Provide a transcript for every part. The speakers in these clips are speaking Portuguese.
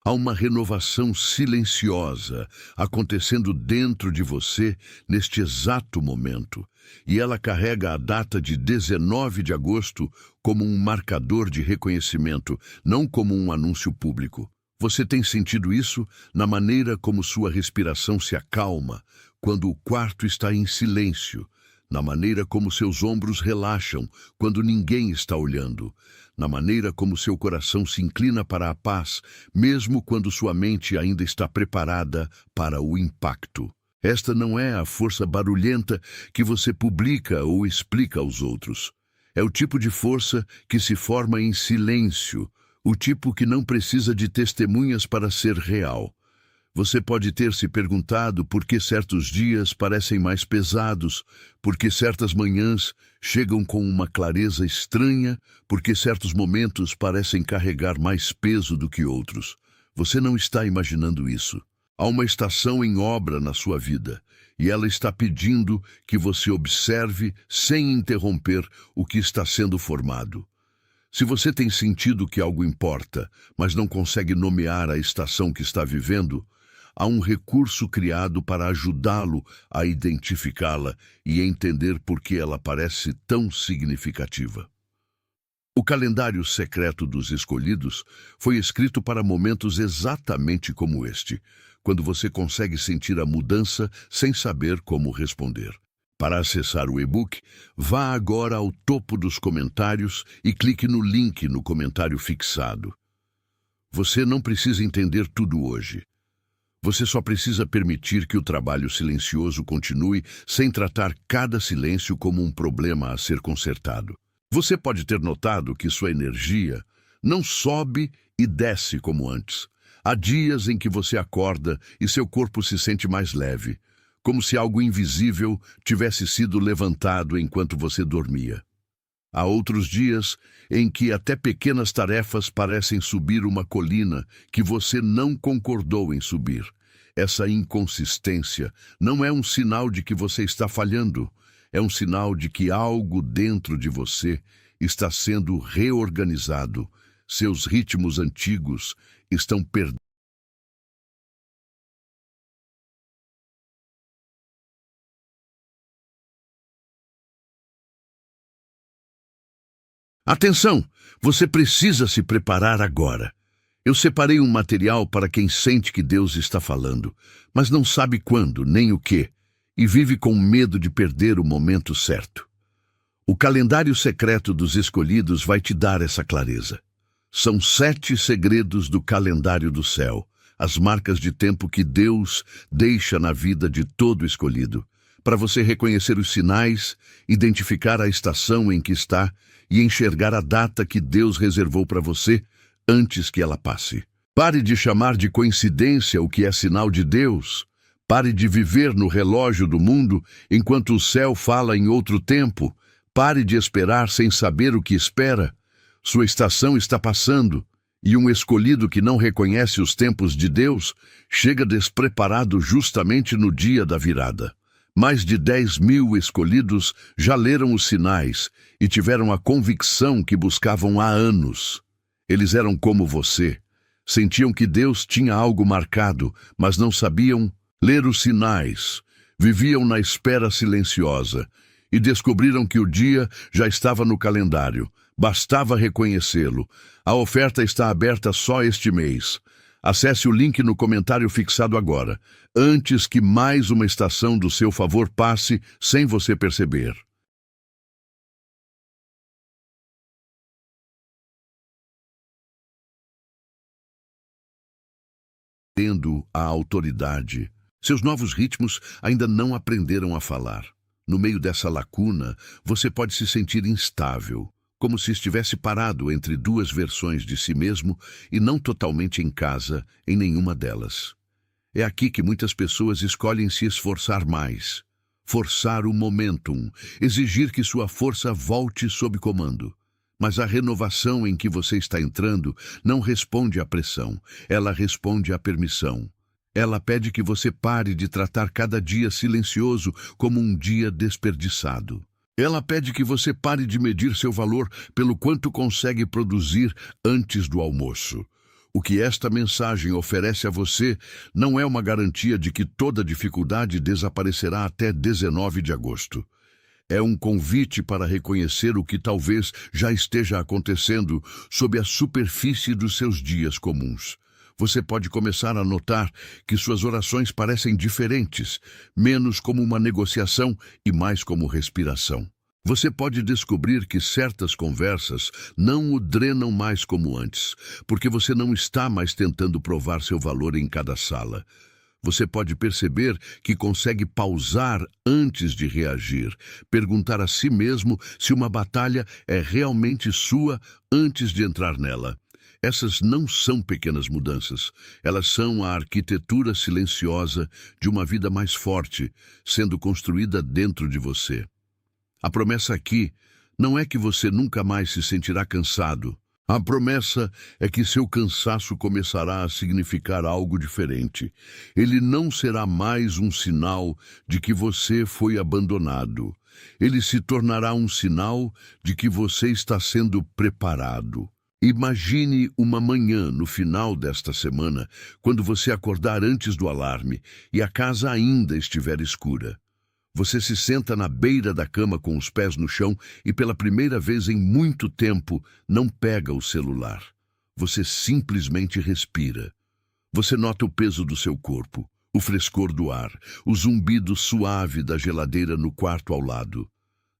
Há uma renovação silenciosa acontecendo dentro de você neste exato momento, e ela carrega a data de 19 de agosto como um marcador de reconhecimento, não como um anúncio público. Você tem sentido isso na maneira como sua respiração se acalma quando o quarto está em silêncio, na maneira como seus ombros relaxam quando ninguém está olhando, na maneira como seu coração se inclina para a paz, mesmo quando sua mente ainda está preparada para o impacto. Esta não é a força barulhenta que você publica ou explica aos outros. É o tipo de força que se forma em silêncio, o tipo que não precisa de testemunhas para ser real. Você pode ter se perguntado por que certos dias parecem mais pesados, por que certas manhãs chegam com uma clareza estranha, por que certos momentos parecem carregar mais peso do que outros. Você não está imaginando isso. Há uma estação em obra na sua vida, e ela está pedindo que você observe, sem interromper, o que está sendo formado. Se você tem sentido que algo importa, mas não consegue nomear a estação que está vivendo, há um recurso criado para ajudá-lo a identificá-la e entender por que ela parece tão significativa. O calendário secreto dos escolhidos foi escrito para momentos exatamente como este, quando você consegue sentir a mudança sem saber como responder. Para acessar o e-book, vá agora ao topo dos comentários e clique no link no comentário fixado. Você não precisa entender tudo hoje. Você só precisa permitir que o trabalho silencioso continue sem tratar cada silêncio como um problema a ser consertado. Você pode ter notado que sua energia não sobe e desce como antes. Há dias em que você acorda e seu corpo se sente mais leve, como se algo invisível tivesse sido levantado enquanto você dormia. Há outros dias em que até pequenas tarefas parecem subir uma colina que você não concordou em subir. Essa inconsistência não é um sinal de que você está falhando, é um sinal de que algo dentro de você está sendo reorganizado. Seus ritmos antigos estão perdendo. Atenção! Você precisa se preparar agora. Eu separei um material para quem sente que Deus está falando, mas não sabe quando nem o que, e vive com medo de perder o momento certo. O calendário secreto dos escolhidos vai te dar essa clareza. São 7 segredos do calendário do céu, as marcas de tempo que Deus deixa na vida de todo escolhido, para você reconhecer os sinais, identificar a estação em que está e enxergar a data que Deus reservou para você antes que ela passe. Pare de chamar de coincidência o que é sinal de Deus. Pare de viver no relógio do mundo enquanto o céu fala em outro tempo. Pare de esperar sem saber o que espera. Sua estação está passando, e um escolhido que não reconhece os tempos de Deus chega despreparado justamente no dia da virada. Mais de 10.000 escolhidos já leram os sinais e tiveram a convicção que buscavam há anos. Eles eram como você. Sentiam que Deus tinha algo marcado, mas não sabiam ler os sinais. Viviam na espera silenciosa e descobriram que o dia já estava no calendário. Bastava reconhecê-lo. A oferta está aberta só este mês. Acesse o link no comentário fixado agora, antes que mais uma estação do seu favor passe sem você perceber. Tendo a autoridade, seus novos ritmos ainda não aprenderam a falar. No meio dessa lacuna, você pode se sentir instável, como se estivesse parado entre 2 versões de si mesmo e não totalmente em casa em nenhuma delas. É aqui que muitas pessoas escolhem se esforçar mais, forçar o momentum, exigir que sua força volte sob comando. Mas a renovação em que você está entrando não responde à pressão, ela responde à permissão. Ela pede que você pare de tratar cada dia silencioso como um dia desperdiçado. Ela pede que você pare de medir seu valor pelo quanto consegue produzir antes do almoço. O que esta mensagem oferece a você não é uma garantia de que toda dificuldade desaparecerá até 19 de agosto. É um convite para reconhecer o que talvez já esteja acontecendo sob a superfície dos seus dias comuns. Você pode começar a notar que suas orações parecem diferentes, menos como uma negociação e mais como respiração. Você pode descobrir que certas conversas não o drenam mais como antes, porque você não está mais tentando provar seu valor em cada sala. Você pode perceber que consegue pausar antes de reagir, perguntar a si mesmo se uma batalha é realmente sua antes de entrar nela. Essas não são pequenas mudanças, elas são a arquitetura silenciosa de uma vida mais forte, sendo construída dentro de você. A promessa aqui não é que você nunca mais se sentirá cansado. A promessa é que seu cansaço começará a significar algo diferente. Ele não será mais um sinal de que você foi abandonado. Ele se tornará um sinal de que você está sendo preparado. Imagine uma manhã no final desta semana, quando você acordar antes do alarme e a casa ainda estiver escura. Você se senta na beira da cama com os pés no chão e pela primeira vez em muito tempo não pega o celular. Você simplesmente respira. Você nota o peso do seu corpo, o frescor do ar, o zumbido suave da geladeira no quarto ao lado.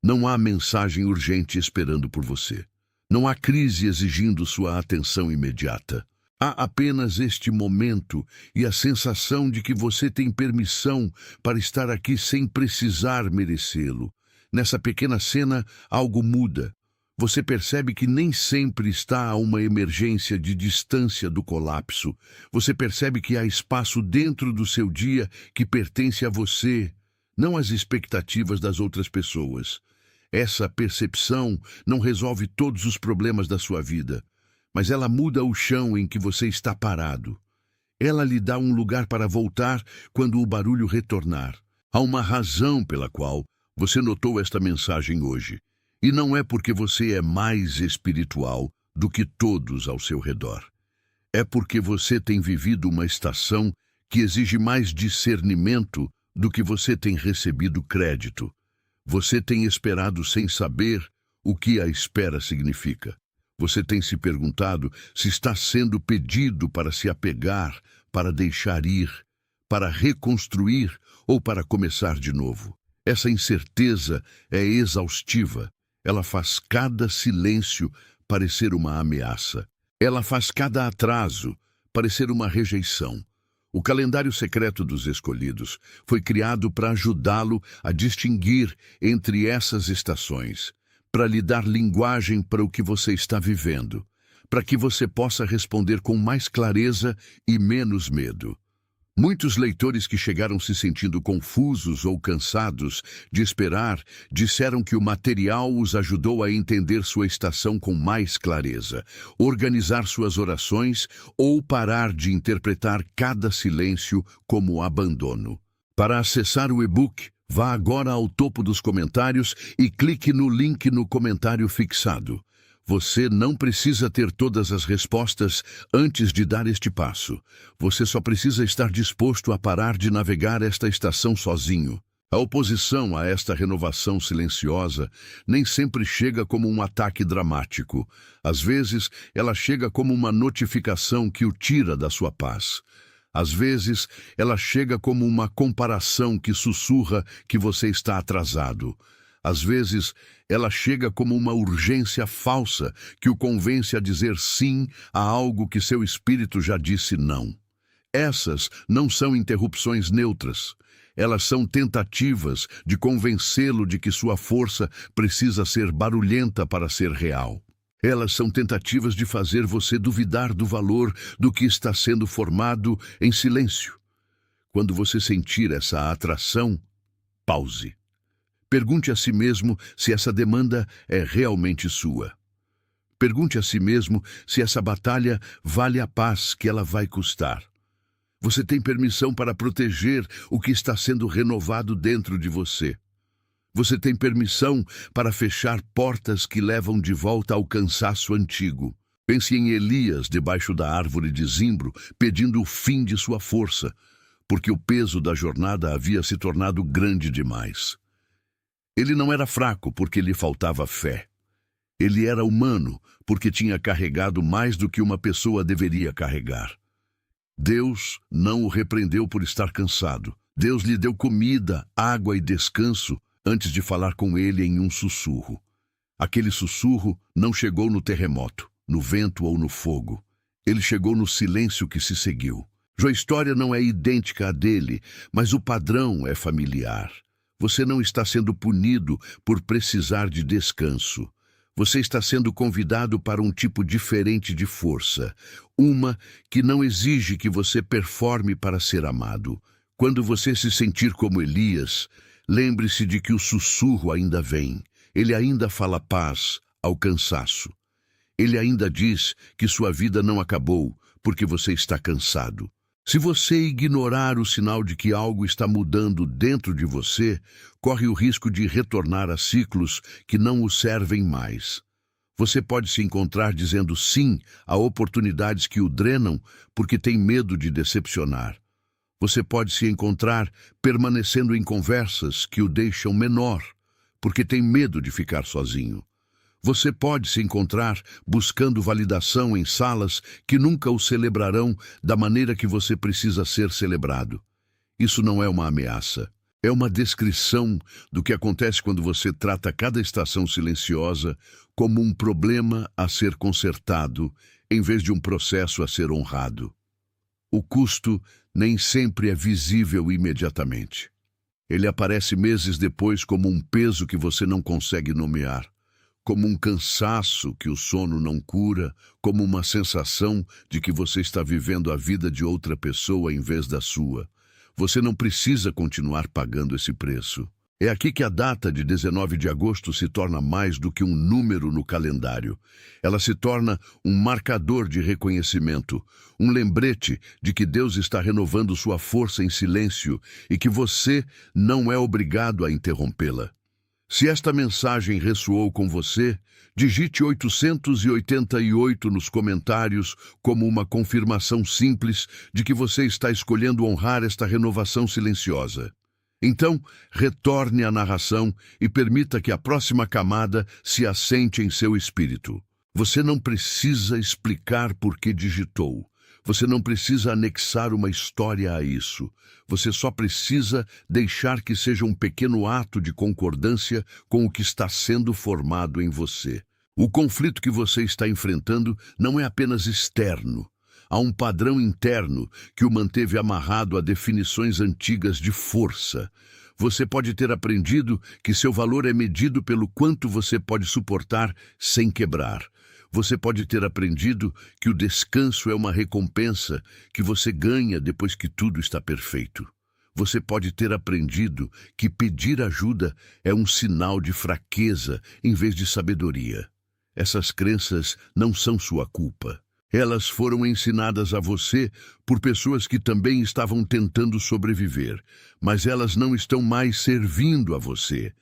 Não há mensagem urgente esperando por você. Não há crise exigindo sua atenção imediata. Há apenas este momento e a sensação de que você tem permissão para estar aqui sem precisar merecê-lo. Nessa pequena cena, algo muda. Você percebe que nem sempre está a uma emergência de distância do colapso. Você percebe que há espaço dentro do seu dia que pertence a você, não às expectativas das outras pessoas. Essa percepção não resolve todos os problemas da sua vida, mas ela muda o chão em que você está parado. Ela lhe dá um lugar para voltar quando o barulho retornar. Há uma razão pela qual você notou esta mensagem hoje. E não é porque você é mais espiritual do que todos ao seu redor. É porque você tem vivido uma estação que exige mais discernimento do que você tem recebido crédito. Você tem esperado sem saber o que a espera significa. Você tem se perguntado se está sendo pedido para se apegar, para deixar ir, para reconstruir ou para começar de novo. Essa incerteza é exaustiva. Ela faz cada silêncio parecer uma ameaça. Ela faz cada atraso parecer uma rejeição. O calendário secreto dos escolhidos foi criado para ajudá-lo a distinguir entre essas estações, para lhe dar linguagem para o que você está vivendo, para que você possa responder com mais clareza e menos medo. Muitos leitores que chegaram se sentindo confusos ou cansados de esperar disseram que o material os ajudou a entender sua estação com mais clareza, organizar suas orações ou parar de interpretar cada silêncio como abandono. Para acessar o e-book, vá agora ao topo dos comentários e clique no link no comentário fixado. Você não precisa ter todas as respostas antes de dar este passo. Você só precisa estar disposto a parar de navegar esta estação sozinho. A oposição a esta renovação silenciosa nem sempre chega como um ataque dramático. Às vezes, ela chega como uma notificação que o tira da sua paz. Às vezes, ela chega como uma comparação que sussurra que você está atrasado. Às vezes, ela chega como uma urgência falsa que o convence a dizer sim a algo que seu espírito já disse não. Essas não são interrupções neutras. Elas são tentativas de convencê-lo de que sua força precisa ser barulhenta para ser real. Elas são tentativas de fazer você duvidar do valor do que está sendo formado em silêncio. Quando você sentir essa atração, pause. Pergunte a si mesmo se essa demanda é realmente sua. Pergunte a si mesmo se essa batalha vale a paz que ela vai custar. Você tem permissão para proteger o que está sendo renovado dentro de você. Você tem permissão para fechar portas que levam de volta ao cansaço antigo. Pense em Elias debaixo da árvore de zimbro, pedindo o fim de sua força, porque o peso da jornada havia se tornado grande demais. Ele não era fraco porque lhe faltava fé. Ele era humano porque tinha carregado mais do que uma pessoa deveria carregar. Deus não o repreendeu por estar cansado. Deus lhe deu comida, água e descanso antes de falar com ele em um sussurro. Aquele sussurro não chegou no terremoto, no vento ou no fogo. Ele chegou no silêncio que se seguiu. Sua história não é idêntica à dele, mas o padrão é familiar. Você não está sendo punido por precisar de descanso. Você está sendo convidado para um tipo diferente de força, uma que não exige que você performe para ser amado. Quando você se sentir como Elias, lembre-se de que o sussurro ainda vem. Ele ainda fala paz ao cansaço. Ele ainda diz que sua vida não acabou porque você está cansado. Se você ignorar o sinal de que algo está mudando dentro de você, corre o risco de retornar a ciclos que não o servem mais. Você pode se encontrar dizendo sim a oportunidades que o drenam porque tem medo de decepcionar. Você pode se encontrar permanecendo em conversas que o deixam menor porque tem medo de ficar sozinho. Você pode se encontrar buscando validação em salas que nunca o celebrarão da maneira que você precisa ser celebrado. Isso não é uma ameaça. É uma descrição do que acontece quando você trata cada estação silenciosa como um problema a ser consertado, em vez de um processo a ser honrado. O custo nem sempre é visível imediatamente. Ele aparece meses depois como um peso que você não consegue nomear, como um cansaço que o sono não cura, como uma sensação de que você está vivendo a vida de outra pessoa em vez da sua. Você não precisa continuar pagando esse preço. É aqui que a data de 19 de agosto se torna mais do que um número no calendário. Ela se torna um marcador de reconhecimento, um lembrete de que Deus está renovando sua força em silêncio e que você não é obrigado a interrompê-la. Se esta mensagem ressoou com você, digite 888 nos comentários como uma confirmação simples de que você está escolhendo honrar esta renovação silenciosa. Então, retorne à narração e permita que a próxima camada se assente em seu espírito. Você não precisa explicar por que digitou. Você não precisa anexar uma história a isso. Você só precisa deixar que seja um pequeno ato de concordância com o que está sendo formado em você. O conflito que você está enfrentando não é apenas externo. Há um padrão interno que o manteve amarrado a definições antigas de força. Você pode ter aprendido que seu valor é medido pelo quanto você pode suportar sem quebrar. Você pode ter aprendido que o descanso é uma recompensa que você ganha depois que tudo está perfeito. Você pode ter aprendido que pedir ajuda é um sinal de fraqueza em vez de sabedoria. Essas crenças não são sua culpa. Elas foram ensinadas a você por pessoas que também estavam tentando sobreviver, mas elas não estão mais servindo a você.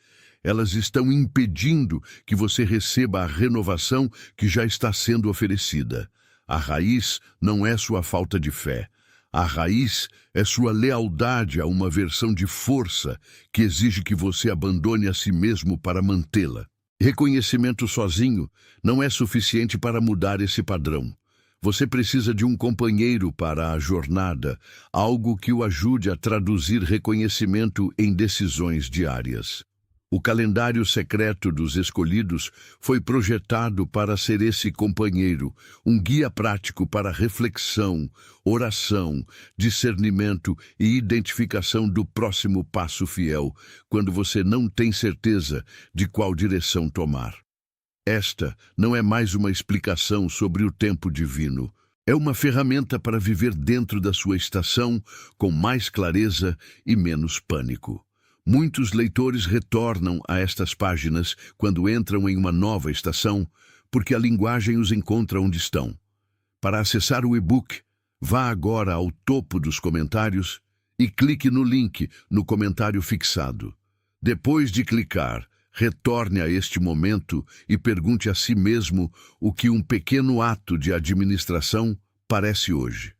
Elas estão impedindo que você receba a renovação que já está sendo oferecida. A raiz não é sua falta de fé. A raiz é sua lealdade a uma versão de força que exige que você abandone a si mesmo para mantê-la. Reconhecimento sozinho não é suficiente para mudar esse padrão. Você precisa de um companheiro para a jornada, algo que o ajude a traduzir reconhecimento em decisões diárias. O calendário secreto dos escolhidos foi projetado para ser esse companheiro, um guia prático para reflexão, oração, discernimento e identificação do próximo passo fiel, quando você não tem certeza de qual direção tomar. Esta não é mais uma explicação sobre o tempo divino. É uma ferramenta para viver dentro da sua estação com mais clareza e menos pânico. Muitos leitores retornam a estas páginas quando entram em uma nova estação, porque a linguagem os encontra onde estão. Para acessar o e-book, vá agora ao topo dos comentários e clique no link no comentário fixado. Depois de clicar, retorne a este momento e pergunte a si mesmo o que um pequeno ato de administração parece hoje.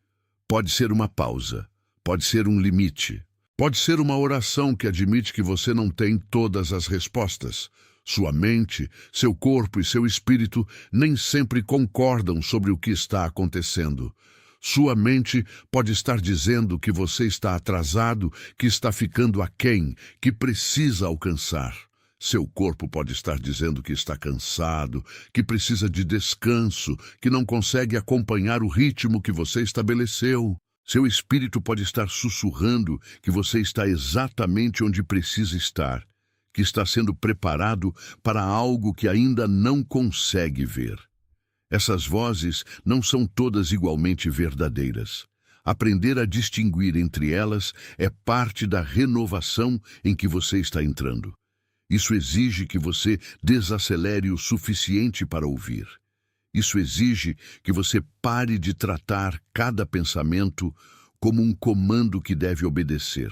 Pode ser uma pausa, pode ser um limite, pode ser uma oração que admite que você não tem todas as respostas. Sua mente, seu corpo e seu espírito nem sempre concordam sobre o que está acontecendo. Sua mente pode estar dizendo que você está atrasado, que está ficando aquém, que precisa alcançar. Seu corpo pode estar dizendo que está cansado, que precisa de descanso, que não consegue acompanhar o ritmo que você estabeleceu. Seu espírito pode estar sussurrando que você está exatamente onde precisa estar, que está sendo preparado para algo que ainda não consegue ver. Essas vozes não são todas igualmente verdadeiras. Aprender a distinguir entre elas é parte da renovação em que você está entrando. Isso exige que você desacelere o suficiente para ouvir. Isso exige que você pare de tratar cada pensamento como um comando que deve obedecer.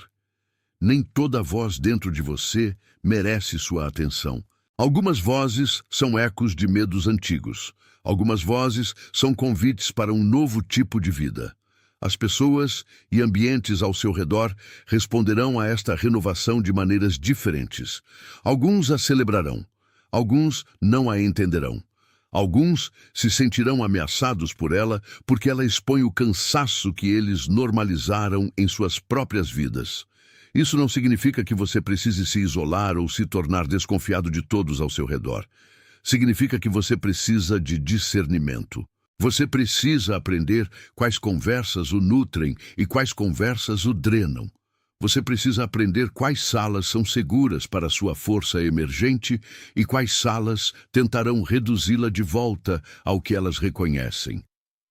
Nem toda voz dentro de você merece sua atenção. Algumas vozes são ecos de medos antigos. Algumas vozes são convites para um novo tipo de vida. As pessoas e ambientes ao seu redor responderão a esta renovação de maneiras diferentes. Alguns a celebrarão, alguns não a entenderão. Alguns se sentirão ameaçados por ela porque ela expõe o cansaço que eles normalizaram em suas próprias vidas. Isso não significa que você precise se isolar ou se tornar desconfiado de todos ao seu redor. Significa que você precisa de discernimento. Você precisa aprender quais conversas o nutrem e quais conversas o drenam. Você precisa aprender quais salas são seguras para sua força emergente e quais salas tentarão reduzi-la de volta ao que elas reconhecem.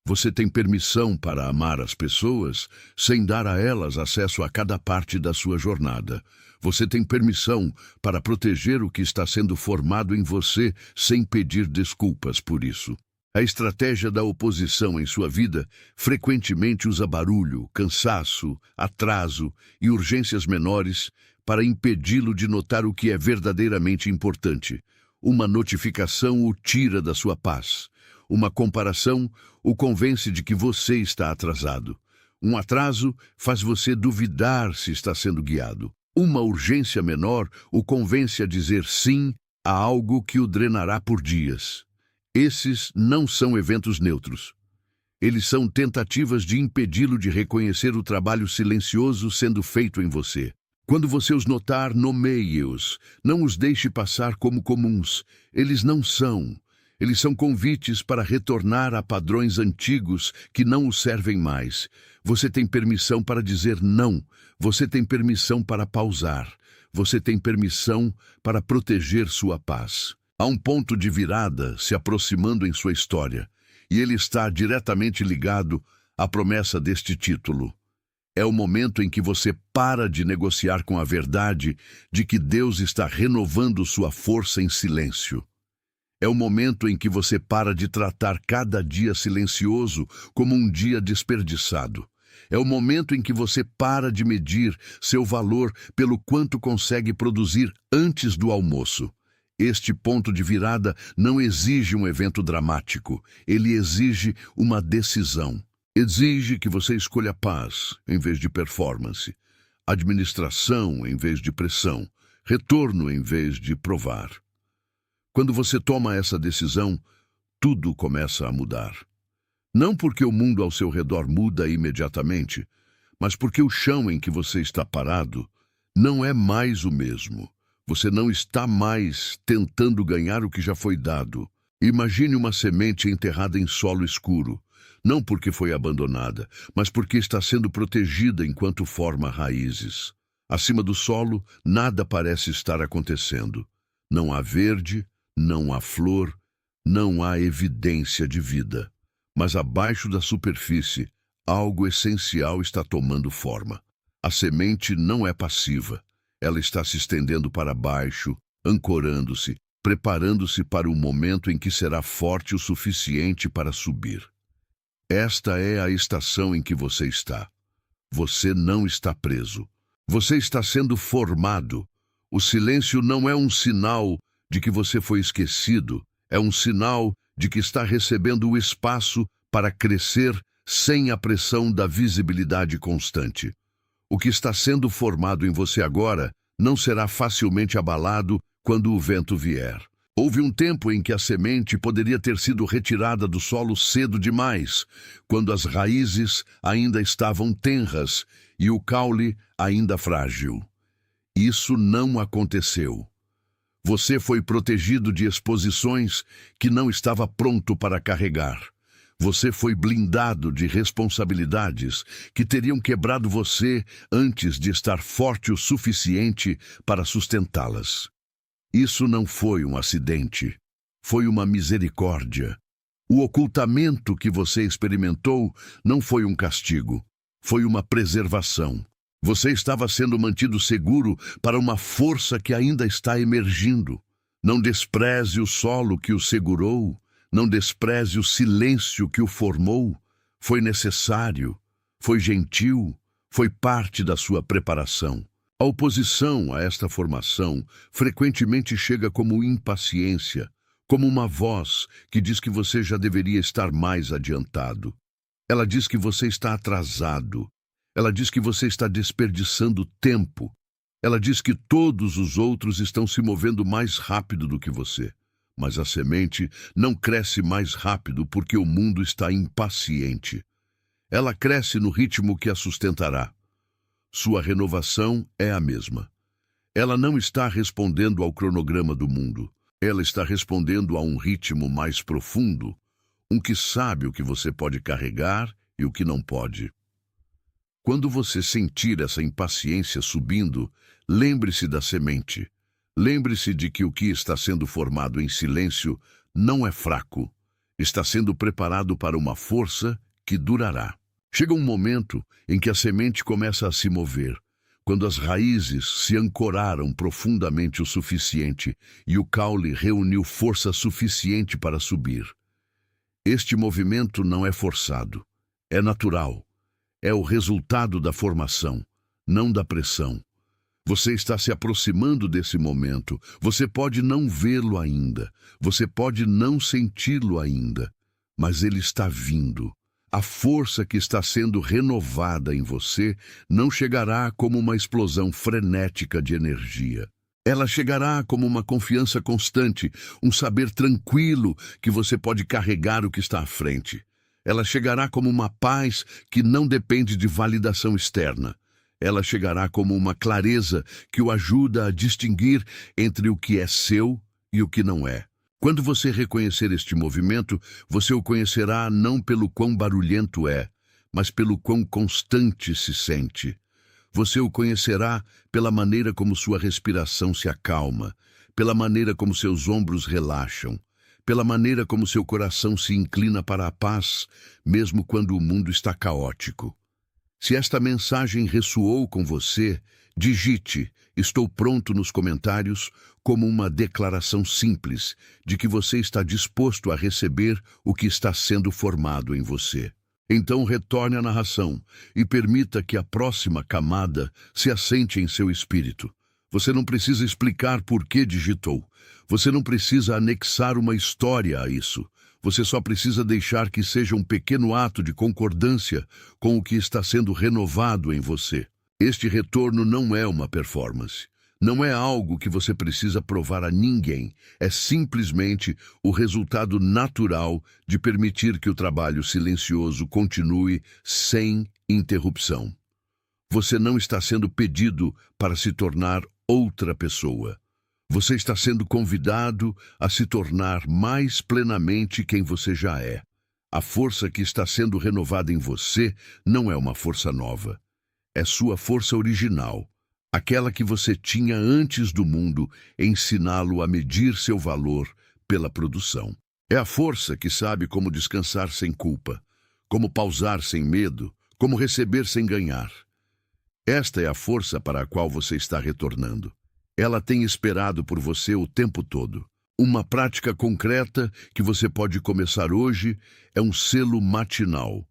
Você tem permissão para amar as pessoas sem dar a elas acesso a cada parte da sua jornada. Você tem permissão para proteger o que está sendo formado em você sem pedir desculpas por isso. A estratégia da oposição em sua vida frequentemente usa barulho, cansaço, atraso e urgências menores para impedi-lo de notar o que é verdadeiramente importante. Uma notificação o tira da sua paz. Uma comparação o convence de que você está atrasado. Um atraso faz você duvidar se está sendo guiado. Uma urgência menor o convence a dizer sim a algo que o drenará por dias. Esses não são eventos neutros. Eles são tentativas de impedi-lo de reconhecer o trabalho silencioso sendo feito em você. Quando você os notar, nomeie-os. Não os deixe passar como comuns. Eles não são. Eles são convites para retornar a padrões antigos que não o servem mais. Você tem permissão para dizer não. Você tem permissão para pausar. Você tem permissão para proteger sua paz. Há um ponto de virada se aproximando em sua história, e ele está diretamente ligado à promessa deste título. É o momento em que você para de negociar com a verdade de que Deus está renovando sua força em silêncio. É o momento em que você para de tratar cada dia silencioso como um dia desperdiçado. É o momento em que você para de medir seu valor pelo quanto consegue produzir antes do almoço. Este ponto de virada não exige um evento dramático, ele exige uma decisão. Exige que você escolha paz em vez de performance, administração em vez de pressão, retorno em vez de provar. Quando você toma essa decisão, tudo começa a mudar. Não porque o mundo ao seu redor muda imediatamente, mas porque o chão em que você está parado não é mais o mesmo. Você não está mais tentando ganhar o que já foi dado. Imagine uma semente enterrada em solo escuro, não porque foi abandonada, mas porque está sendo protegida enquanto forma raízes. Acima do solo, nada parece estar acontecendo. Não há verde, não há flor, não há evidência de vida. Mas abaixo da superfície, algo essencial está tomando forma. A semente não é passiva. Ela está se estendendo para baixo, ancorando-se, preparando-se para o momento em que será forte o suficiente para subir. Esta é a estação em que você está. Você não está preso. Você está sendo formado. O silêncio não é um sinal de que você foi esquecido, é um sinal de que está recebendo o espaço para crescer sem a pressão da visibilidade constante. O que está sendo formado em você agora não será facilmente abalado quando o vento vier. Houve um tempo em que a semente poderia ter sido retirada do solo cedo demais, quando as raízes ainda estavam tenras e o caule ainda frágil. Isso não aconteceu. Você foi protegido de exposições que não estava pronto para carregar. Você foi blindado de responsabilidades que teriam quebrado você antes de estar forte o suficiente para sustentá-las. Isso não foi um acidente, foi uma misericórdia. O ocultamento que você experimentou não foi um castigo, foi uma preservação. Você estava sendo mantido seguro para uma força que ainda está emergindo. Não despreze o solo que o segurou, não despreze o silêncio que o formou. Foi necessário, foi gentil, foi parte da sua preparação. A oposição a esta formação frequentemente chega como impaciência, como uma voz que diz que você já deveria estar mais adiantado. Ela diz que você está atrasado. Ela diz que você está desperdiçando tempo. Ela diz que todos os outros estão se movendo mais rápido do que você. Mas a semente não cresce mais rápido porque o mundo está impaciente. Ela cresce no ritmo que a sustentará. Sua renovação é a mesma. Ela não está respondendo ao cronograma do mundo. Ela está respondendo a um ritmo mais profundo, um que sabe o que você pode carregar e o que não pode. Quando você sentir essa impaciência subindo, lembre-se da semente. Lembre-se de que o que está sendo formado em silêncio não é fraco. Está sendo preparado para uma força que durará. Chega um momento em que a semente começa a se mover, quando as raízes se ancoraram profundamente o suficiente e o caule reuniu força suficiente para subir. Este movimento não é forçado, é natural. É o resultado da formação, não da pressão. Você está se aproximando desse momento. Você pode não vê-lo ainda. Você pode não senti-lo ainda. Mas ele está vindo. A força que está sendo renovada em você não chegará como uma explosão frenética de energia. Ela chegará como uma confiança constante, um saber tranquilo que você pode carregar o que está à frente. Ela chegará como uma paz que não depende de validação externa. Ela chegará como uma clareza que o ajuda a distinguir entre o que é seu e o que não é. Quando você reconhecer este movimento, você o conhecerá não pelo quão barulhento é, mas pelo quão constante se sente. Você o conhecerá pela maneira como sua respiração se acalma, pela maneira como seus ombros relaxam, pela maneira como seu coração se inclina para a paz, mesmo quando o mundo está caótico. Se esta mensagem ressoou com você, digite "Estou pronto" nos comentários como uma declaração simples de que você está disposto a receber o que está sendo formado em você. Então retorne à narração e permita que a próxima camada se assente em seu espírito. Você não precisa explicar por que digitou. Você não precisa anexar uma história a isso. Você só precisa deixar que seja um pequeno ato de concordância com o que está sendo renovado em você. Este retorno não é uma performance. Não é algo que você precisa provar a ninguém. É simplesmente o resultado natural de permitir que o trabalho silencioso continue sem interrupção. Você não está sendo pedido para se tornar outra pessoa. Você está sendo convidado a se tornar mais plenamente quem você já é. A força que está sendo renovada em você não é uma força nova. É sua força original, aquela que você tinha antes do mundo ensiná-lo a medir seu valor pela produção. É a força que sabe como descansar sem culpa, como pausar sem medo, como receber sem ganhar. Esta é a força para a qual você está retornando. Ela tem esperado por você o tempo todo. Uma prática concreta que você pode começar hoje é um selo matinal.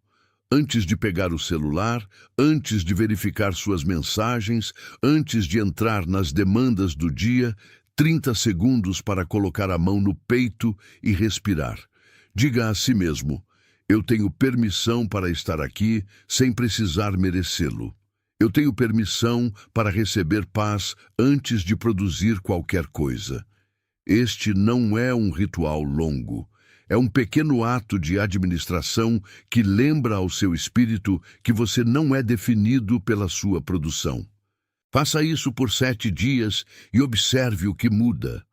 Antes de pegar o celular, antes de verificar suas mensagens, antes de entrar nas demandas do dia, 30 segundos para colocar a mão no peito e respirar. Diga a si mesmo: eu tenho permissão para estar aqui sem precisar merecê-lo. Eu tenho permissão para receber paz antes de produzir qualquer coisa. Este não é um ritual longo. É um pequeno ato de administração que lembra ao seu espírito que você não é definido pela sua produção. Faça isso por 7 dias e observe o que muda.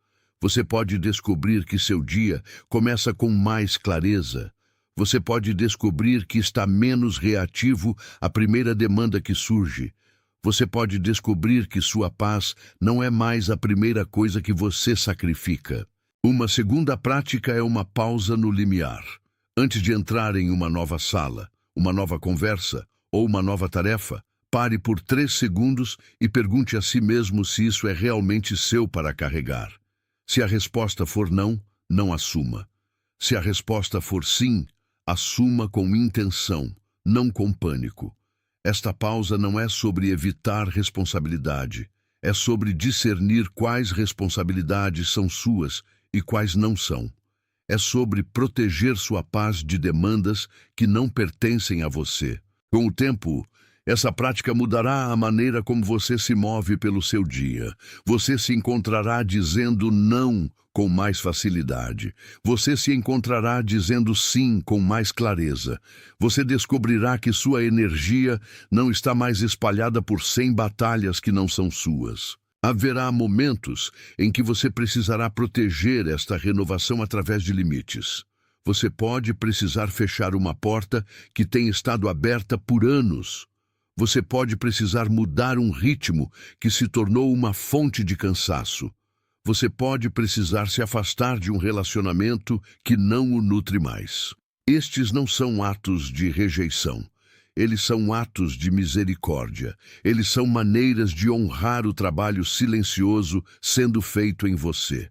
Você pode descobrir que seu dia começa com mais clareza. Você pode descobrir que está menos reativo à primeira demanda que surge. Você pode descobrir que sua paz não é mais a primeira coisa que você sacrifica. Uma segunda prática é uma pausa no limiar. Antes de entrar em uma nova sala, uma nova conversa ou uma nova tarefa, pare por 3 segundos e pergunte a si mesmo se isso é realmente seu para carregar. Se a resposta for não, não assuma. Se a resposta for sim, assuma com intenção, não com pânico. Esta pausa não é sobre evitar responsabilidade, é sobre discernir quais responsabilidades são suas e quais não são. É sobre proteger sua paz de demandas que não pertencem a você. Com o tempo, essa prática mudará a maneira como você se move pelo seu dia. Você se encontrará dizendo não com mais facilidade. Você se encontrará dizendo sim com mais clareza. Você descobrirá que sua energia não está mais espalhada por 100 batalhas que não são suas. Haverá momentos em que você precisará proteger esta renovação através de limites. Você pode precisar fechar uma porta que tem estado aberta por anos. Você pode precisar mudar um ritmo que se tornou uma fonte de cansaço. Você pode precisar se afastar de um relacionamento que não o nutre mais. Estes não são atos de rejeição. Eles são atos de misericórdia. Eles são maneiras de honrar o trabalho silencioso sendo feito em você.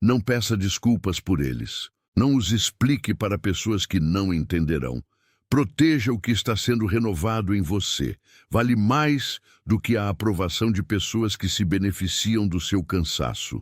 Não peça desculpas por eles. Não os explique para pessoas que não entenderão. Proteja o que está sendo renovado em você. Vale mais do que a aprovação de pessoas que se beneficiam do seu cansaço.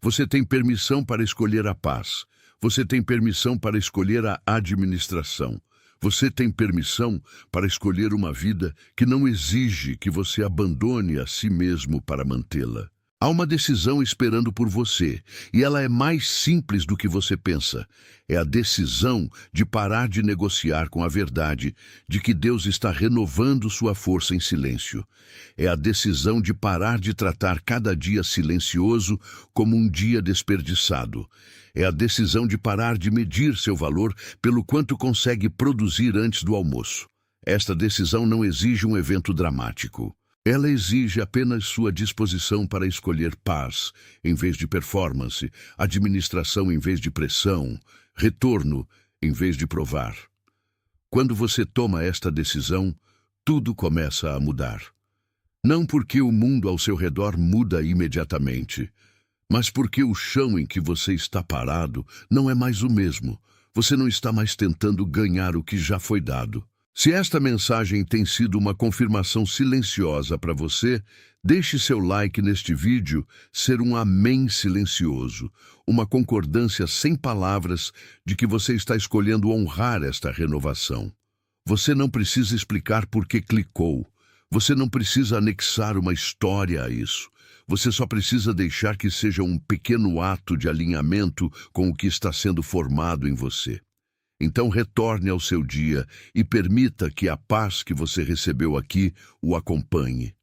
Você tem permissão para escolher a paz. Você tem permissão para escolher a administração. Você tem permissão para escolher uma vida que não exige que você abandone a si mesmo para mantê-la. Há uma decisão esperando por você, e ela é mais simples do que você pensa. É a decisão de parar de negociar com a verdade de que Deus está renovando sua força em silêncio. É a decisão de parar de tratar cada dia silencioso como um dia desperdiçado. É a decisão de parar de medir seu valor pelo quanto consegue produzir antes do almoço. Esta decisão não exige um evento dramático. Ela exige apenas sua disposição para escolher paz em vez de performance, administração em vez de pressão, retorno em vez de provar. Quando você toma esta decisão, tudo começa a mudar. Não porque o mundo ao seu redor muda imediatamente, mas porque o chão em que você está parado não é mais o mesmo. Você não está mais tentando ganhar o que já foi dado. Se esta mensagem tem sido uma confirmação silenciosa para você, deixe seu like neste vídeo ser um amém silencioso, uma concordância sem palavras de que você está escolhendo honrar esta renovação. Você não precisa explicar por que clicou. Você não precisa anexar uma história a isso. Você só precisa deixar que seja um pequeno ato de alinhamento com o que está sendo formado em você. Então retorne ao seu dia e permita que a paz que você recebeu aqui o acompanhe.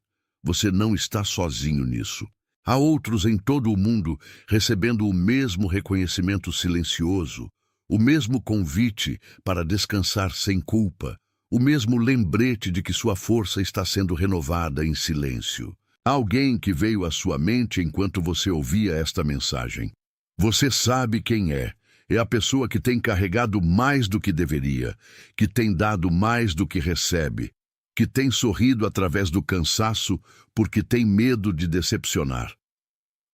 Você não está sozinho nisso. Há outros em todo o mundo recebendo o mesmo reconhecimento silencioso, o mesmo convite para descansar sem culpa, o mesmo lembrete de que sua força está sendo renovada em silêncio. Há alguém que veio à sua mente enquanto você ouvia esta mensagem. Você sabe quem é. É a pessoa que tem carregado mais do que deveria, que tem dado mais do que recebe, que tem sorrido através do cansaço porque tem medo de decepcionar.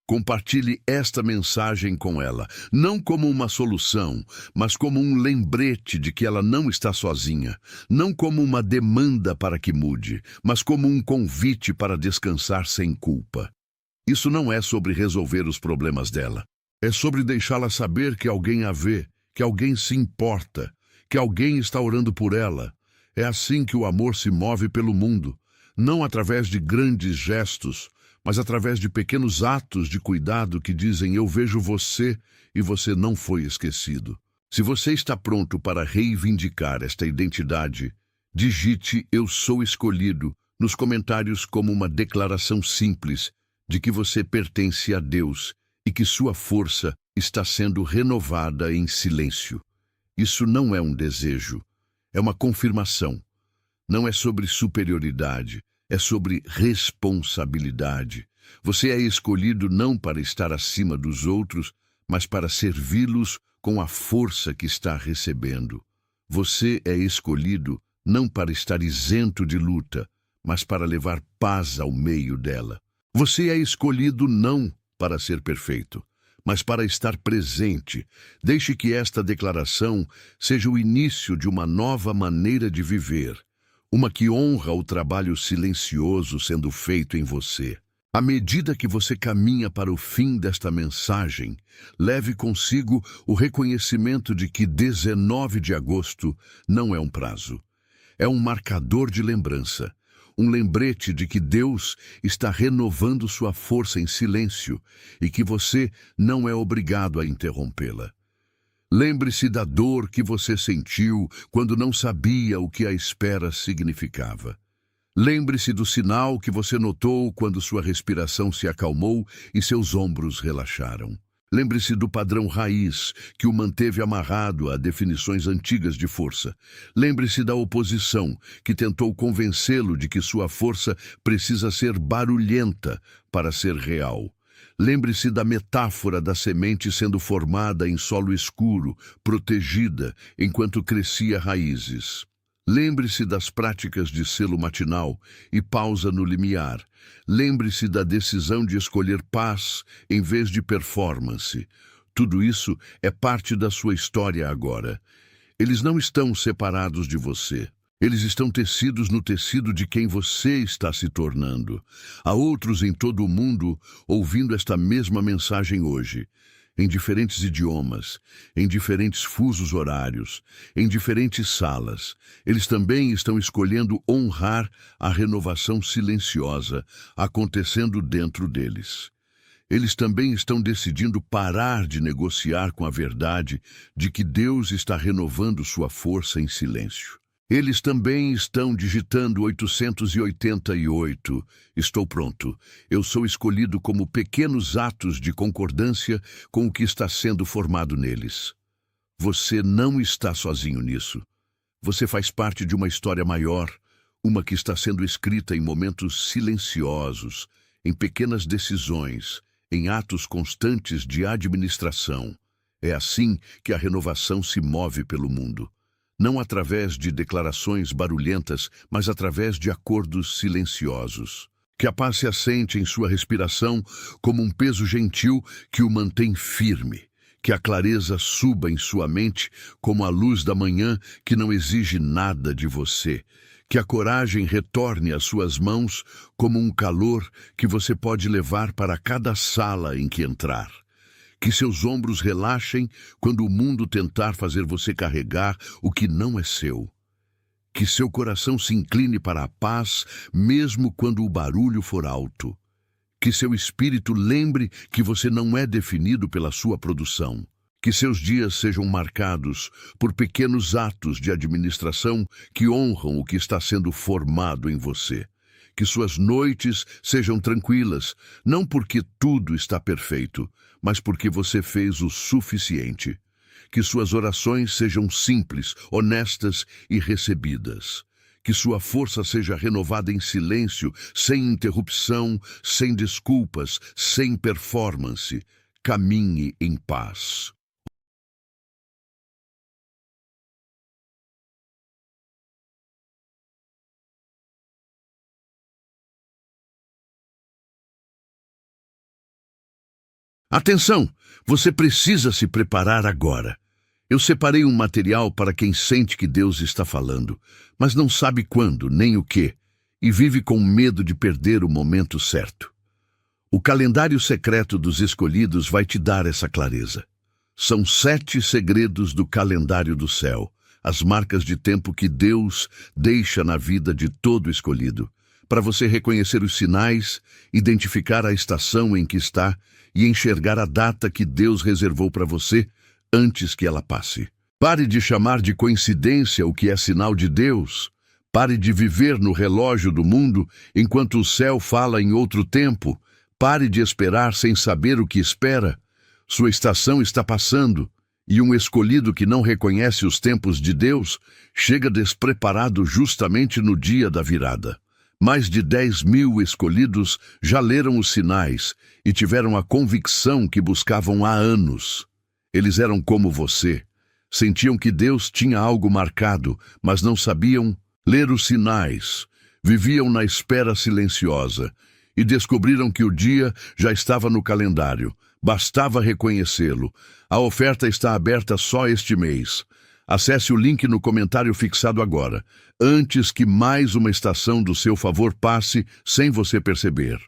Compartilhe esta mensagem com ela, não como uma solução, mas como um lembrete de que ela não está sozinha, não como uma demanda para que mude, mas como um convite para descansar sem culpa. Isso não é sobre resolver os problemas dela. É sobre deixá-la saber que alguém a vê, que alguém se importa, que alguém está orando por ela. É assim que o amor se move pelo mundo, não através de grandes gestos, mas através de pequenos atos de cuidado que dizem: eu vejo você e você não foi esquecido. Se você está pronto para reivindicar esta identidade, digite "eu sou escolhido" nos comentários como uma declaração simples de que você pertence a Deus e que sua força está sendo renovada em silêncio. Isso não é um desejo, é uma confirmação. Não é sobre superioridade, é sobre responsabilidade. Você é escolhido não para estar acima dos outros, mas para servi-los com a força que está recebendo. Você é escolhido não para estar isento de luta, mas para levar paz ao meio dela. Você é escolhido não para ser perfeito, mas para estar presente. Deixe que esta declaração seja o início de uma nova maneira de viver, uma que honra o trabalho silencioso sendo feito em você. À medida que você caminha para o fim desta mensagem, leve consigo o reconhecimento de que 19 de agosto não é um prazo. É um marcador de lembrança, um lembrete de que Deus está renovando sua força em silêncio e que você não é obrigado a interrompê-la. Lembre-se da dor que você sentiu quando não sabia o que a espera significava. Lembre-se do sinal que você notou quando sua respiração se acalmou e seus ombros relaxaram. Lembre-se do padrão raiz que o manteve amarrado a definições antigas de força. Lembre-se da oposição que tentou convencê-lo de que sua força precisa ser barulhenta para ser real. Lembre-se da metáfora da semente sendo formada em solo escuro, protegida, enquanto crescia raízes. Lembre-se das práticas de selo matinal e pausa no limiar. Lembre-se da decisão de escolher paz em vez de performance. Tudo isso é parte da sua história agora. Eles não estão separados de você. Eles estão tecidos no tecido de quem você está se tornando. Há outros em todo o mundo ouvindo esta mesma mensagem hoje, em diferentes idiomas, em diferentes fusos horários, em diferentes salas. Eles também estão escolhendo honrar a renovação silenciosa acontecendo dentro deles. Eles também estão decidindo parar de negociar com a verdade de que Deus está renovando sua força em silêncio. Eles também estão digitando 888. Estou pronto. Eu sou escolhido como pequenos atos de concordância com o que está sendo formado neles. Você não está sozinho nisso. Você faz parte de uma história maior, uma que está sendo escrita em momentos silenciosos, em pequenas decisões, em atos constantes de administração. É assim que a renovação se move pelo mundo. Não através de declarações barulhentas, mas através de acordos silenciosos. Que a paz se assente em sua respiração como um peso gentil que o mantém firme. Que a clareza suba em sua mente como a luz da manhã que não exige nada de você. Que a coragem retorne às suas mãos como um calor que você pode levar para cada sala em que entrar. Que seus ombros relaxem quando o mundo tentar fazer você carregar o que não é seu. Que seu coração se incline para a paz, mesmo quando o barulho for alto. Que seu espírito lembre que você não é definido pela sua produção. Que seus dias sejam marcados por pequenos atos de administração que honram o que está sendo formado em você. Que suas noites sejam tranquilas, não porque tudo está perfeito, mas porque você fez o suficiente. Que suas orações sejam simples, honestas e recebidas. Que sua força seja renovada em silêncio, sem interrupção, sem desculpas, sem performance. Caminhe em paz. Atenção! Você precisa se preparar agora. Eu separei um material para quem sente que Deus está falando, mas não sabe quando nem o que, e vive com medo de perder o momento certo. O calendário secreto dos escolhidos vai te dar essa clareza. São 7 segredos do calendário do céu, as marcas de tempo que Deus deixa na vida de todo escolhido, para você reconhecer os sinais, identificar a estação em que está e enxergar a data que Deus reservou para você antes que ela passe. Pare de chamar de coincidência o que é sinal de Deus. Pare de viver no relógio do mundo enquanto o céu fala em outro tempo. Pare de esperar sem saber o que espera. Sua estação está passando, e um escolhido que não reconhece os tempos de Deus chega despreparado justamente no dia da virada. Mais de 10.000 escolhidos já leram os sinais e tiveram a convicção que buscavam há anos. Eles eram como você. Sentiam que Deus tinha algo marcado, mas não sabiam ler os sinais. Viviam na espera silenciosa e descobriram que o dia já estava no calendário. Bastava reconhecê-lo. A oferta está aberta só este mês. Acesse o link no comentário fixado agora, antes que mais uma estação do seu favor passe sem você perceber.